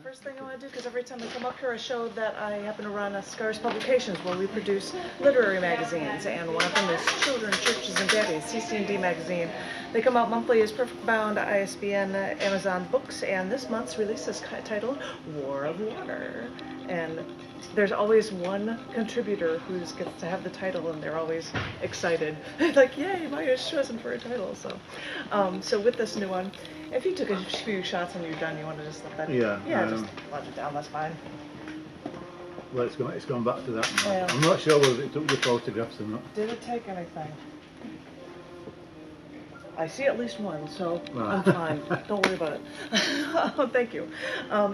first thing I want to do, because every time I come up here I show that I happen to run a Scars Publications where we produce literary magazines, and one of them is Children, Churches, and Daddies, cc&d magazine. They come out monthly as Perfect Bound, ISBN, Amazon Books, and this month's release is titled War of Water. And there's always one contributor who gets to have the title, and they're always excited. Like, yay, Maya's chosen for a title. So with this new one, if you took a few shots and you're done, you want to just let that... Yeah, just let it down, that's fine. Well, it's gone back to that now. Yeah. I'm not sure whether it took the photographs or not. Did it take anything? I see at least one, so Wow. I'm fine. Don't worry about it. Oh, thank you.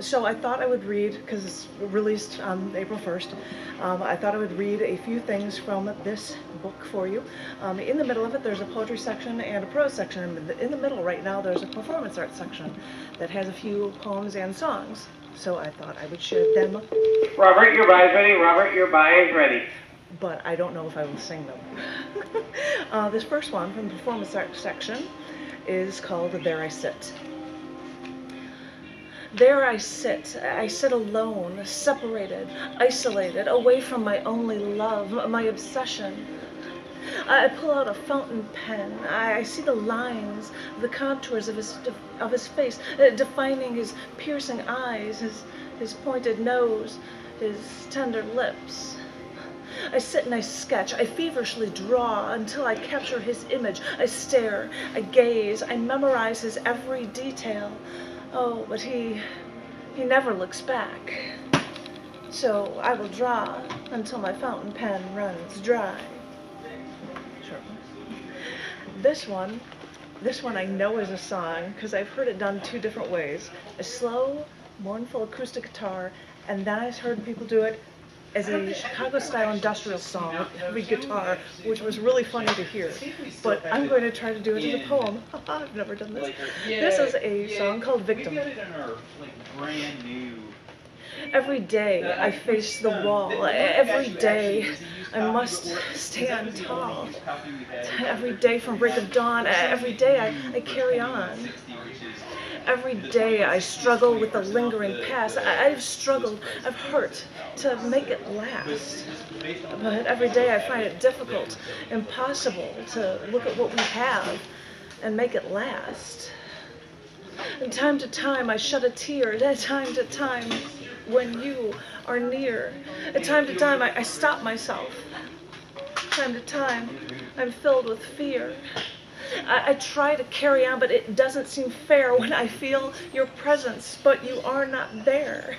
So I thought I would read, because it's released on April 1st, I thought I would read a few things from this book for you. In the middle of it, there's a poetry section and a prose section. In the middle right now, there's a performance art section that has a few poems and songs. So I thought I would share them. Robert, your buy is ready. Robert, your buy is ready. But I don't know if I will sing them. This first one from the performance art section is called There I Sit. There I sit alone, separated, isolated, away from my only love, my obsession. I pull out a fountain pen. I see the lines, the contours of his face, defining his piercing eyes, his pointed nose, his tender lips. I sit and I sketch, I feverishly draw until I capture his image. I stare, I gaze, I memorize his every detail. Oh, but he never looks back. So I will draw until my fountain pen runs dry. Sure. This one I know is a song because I've heard it done two different ways. A slow, mournful acoustic guitar, and then I've heard people do it as a Chicago-style industrial song with heavy guitar, which was really funny to hear. But I'm going to try to do it as a poem. I've never done this. This is a song called Victim. Every day I face the wall. Every day I must stand tall. Every day from break of dawn, every day I carry on. Every day I struggle with the lingering past. I've struggled, I've hurt to make it last. But every day I find it difficult, impossible to look at what we have and make it last. And time to time I shed a tear, and time to time when you are near. And time to time I stop myself. Time to time I'm filled with fear. I try to carry on, but it doesn't seem fair when I feel your presence, but you are not there.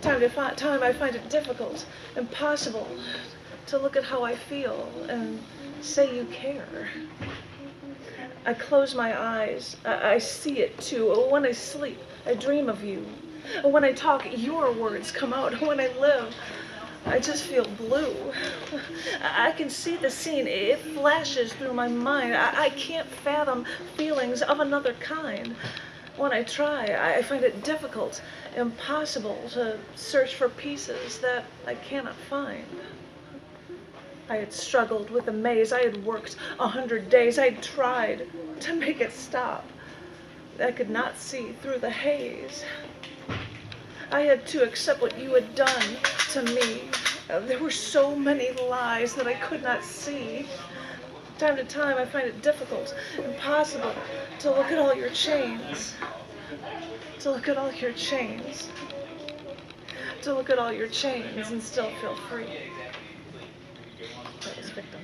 Time to time I find it difficult, impossible to look at how I feel and say you care. I close my eyes, I see it too. When I sleep, I dream of you. When I talk, your words come out. When I live, I just feel blue. I can see the scene. It flashes through my mind. I can't fathom feelings of another kind. When I try, I find it difficult, impossible to search for pieces that I cannot find. I had struggled with the maze. I had worked 100 days. I had tried to make it stop. I could not see through the haze. I had to accept what you had done to me. There were so many lies that I could not see. Time to time, I find it difficult, impossible to look at all your chains. To look at all your chains. To look at all your chains and still feel free. That was Victim.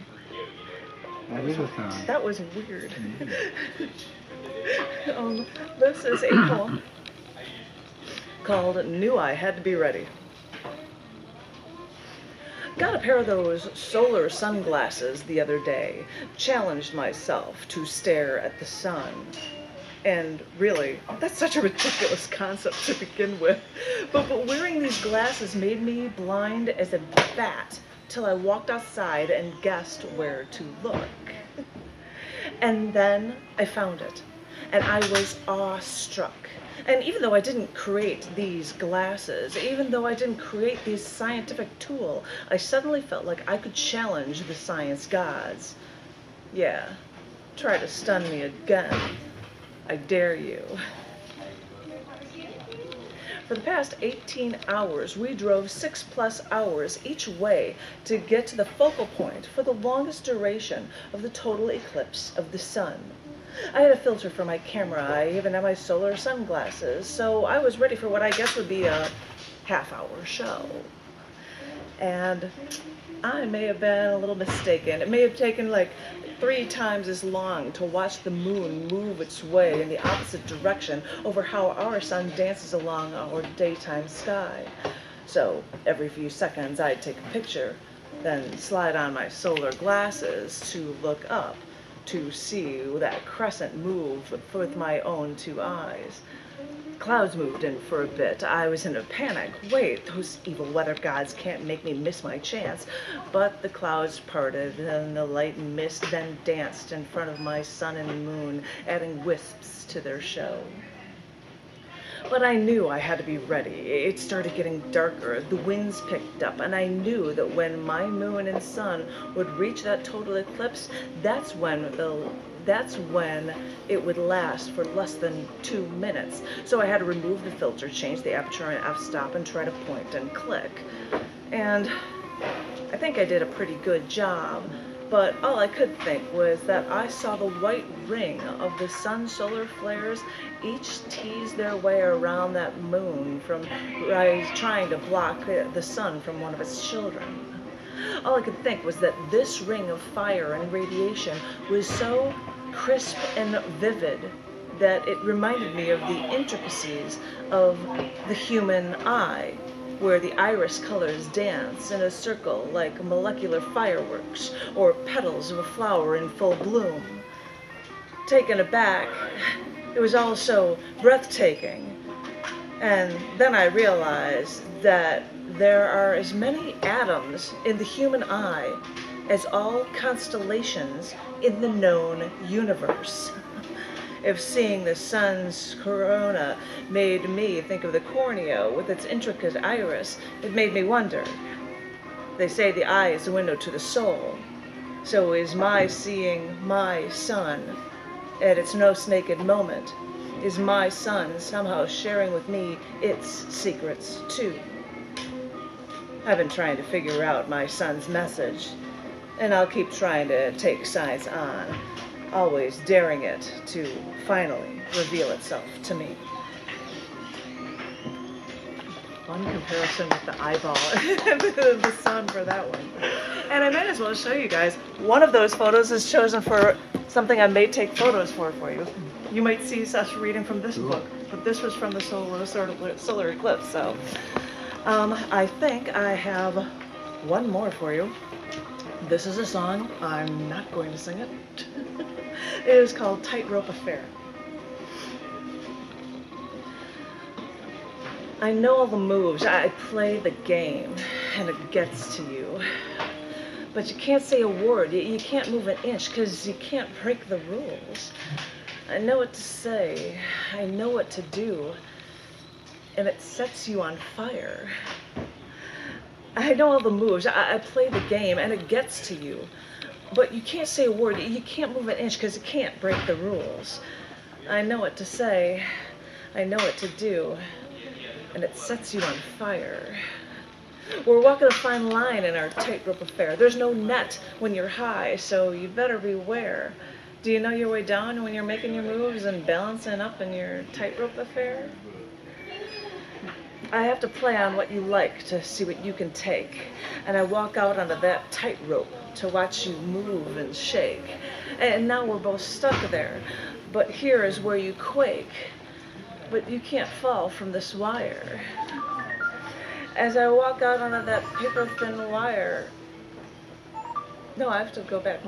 That is a song. That was weird. This is a poem called Knew I Had to Be Ready. Got a pair of those solar sunglasses the other day. Challenged myself to stare at the sun. And really, that's such a ridiculous concept to begin with. But wearing these glasses made me blind as a bat till I walked outside and guessed where to look. And then I found it, and I was awestruck. And even though I didn't create these glasses, even though I didn't create this scientific tool, I suddenly felt like I could challenge the science gods. Yeah, try to stun me again. I dare you. For the past 18 hours, we drove 6+ hours each way to get to the focal point for the longest duration of the total eclipse of the sun. I had a filter for my camera. I even had my solar sunglasses, so I was ready for what I guess would be a half-hour show. And I may have been a little mistaken. It may have taken like 3 times as long to watch the moon move its way in the opposite direction over how our sun dances along our daytime sky. So every few seconds I'd take a picture, then slide on my solar glasses to look up to see that crescent move with my own 2 eyes. Clouds moved in for a bit. I was in a panic. Wait, those evil weather gods can't make me miss my chance. But the clouds parted, and the light and mist then danced in front of my sun and moon, adding wisps to their show. But I knew I had to be ready. It started getting darker, the winds picked up, and I knew that when my moon and sun would reach that total eclipse, that's when it would last for less than 2 minutes. So I had to remove the filter, change the aperture on f-stop, and try to point and click. And I think I did a pretty good job, but all I could think was that I saw the white ring of the sun's solar flares each tease their way around that moon from trying to block the sun from one of its children. All I could think was that this ring of fire and radiation was so crisp and vivid that it reminded me of the intricacies of the human eye, where the iris colors dance in a circle like molecular fireworks or petals of a flower in full bloom. Taken aback, it was all so breathtaking. And then I realized that there are as many atoms in the human eye as all constellations in the known universe. If seeing the sun's corona made me think of the cornea with its intricate iris, it made me wonder. They say the eye is the window to the soul. So is my seeing my sun at its most naked moment? Is my sun somehow sharing with me its secrets too? I've been trying to figure out my son's message, and I'll keep trying to take science on, always daring it to finally reveal itself to me. Fun comparison with the eyeball and the sun for that one. And I might as well show you guys. One of those photos is chosen for something I may take photos for you. You might see us reading from this book, but this was from the solar eclipse. So I think I have one more for you. This is a song. I'm not going to sing it. It is called Tightrope Affair. I know all the moves. I play the game, and it gets to you. But you can't say a word. You can't move an inch, because you can't break the rules. I know what to say. I know what to do. And it sets you on fire. I know all the moves. I play the game, and it gets to you. But you can't say a word. You can't move an inch, because you can't break the rules. I know what to say. I know what to do. And it sets you on fire. We're walking a fine line in our tightrope affair. There's no net when you're high, so you better beware. Do you know your way down when you're making your moves and balancing up in your tightrope affair? I have to play on what you like to see what you can take. And I walk out onto that tightrope to watch you move and shake. And now we're both stuck there. But here is where you quake. But you can't fall from this wire. As I walk out onto that paper-thin wire, no, I have to go back.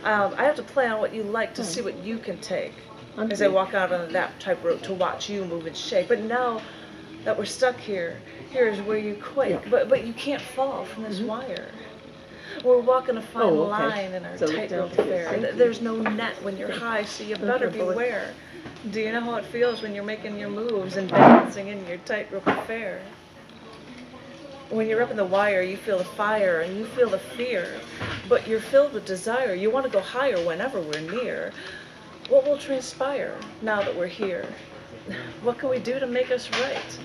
I have to play on what you like to see what you can take. As I walk out on that tightrope to watch you move and shake. But now that we're stuck here, here's where you quake. But you can't fall from this wire. We're walking a fine line in our tightrope affair. There's no net when you're high, so you better beware. Do you know how it feels when you're making your moves and balancing in your tightrope affair? When you're up in the wire, you feel the fire and you feel the fear, but you're filled with desire. You want to go higher whenever we're near. What will transpire now that we're here? What can we do to make us right?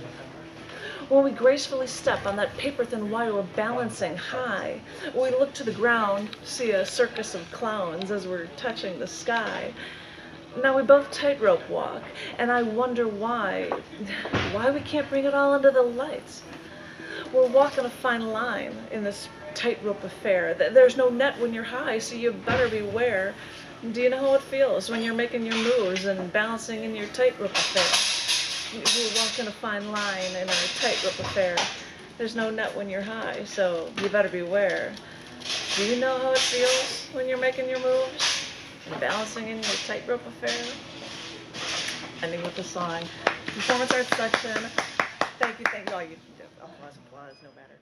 When we gracefully step on that paper-thin wire, we're balancing high. When we look to the ground, see a circus of clowns as we're touching the sky. Now we both tightrope walk, and I wonder why we can't bring it all under the lights. We're walking a fine line in this tightrope affair. There's no net when you're high, so you better beware. Do you know how it feels when you're making your moves and balancing in your tightrope affair? We're walking a fine line in our tightrope affair. There's no net when you're high, so you better beware. Do you know how it feels when you're making your moves and balancing in your tightrope affair? Ending with the song. Performance arts section. Thank you. Oh, you applause, no matter.